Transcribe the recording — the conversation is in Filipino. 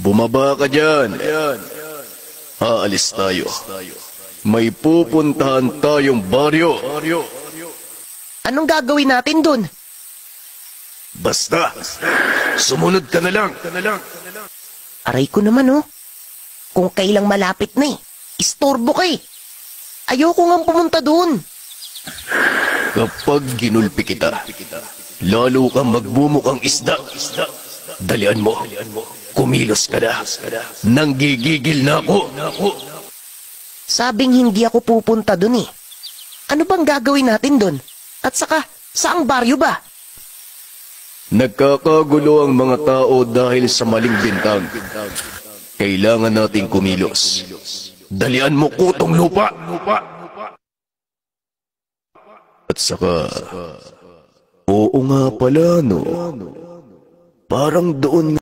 Bumaba ka dyan. Aalis tayo. May pupuntahan tayong baryo. Anong gagawin natin dun? Basta, sumunod ka na lang. Aray ko naman oh. Kung kailang malapit na istorbo ka Ayoko nga pumunta dun. Kapag ginulpi kita, lalo kang magbumukang isda. Dalian mo. Kumilos ka na. Nanggigigil na ako. Sabing hindi ako pupunta dun Ano bang gagawin natin dun? At saka, saang baryo ba? Nagkakagulo ang mga tao dahil sa maling bintang. Kailangan nating kumilos. Dalian mo kutong lupa. At saka, oo nga pala no. Parang doon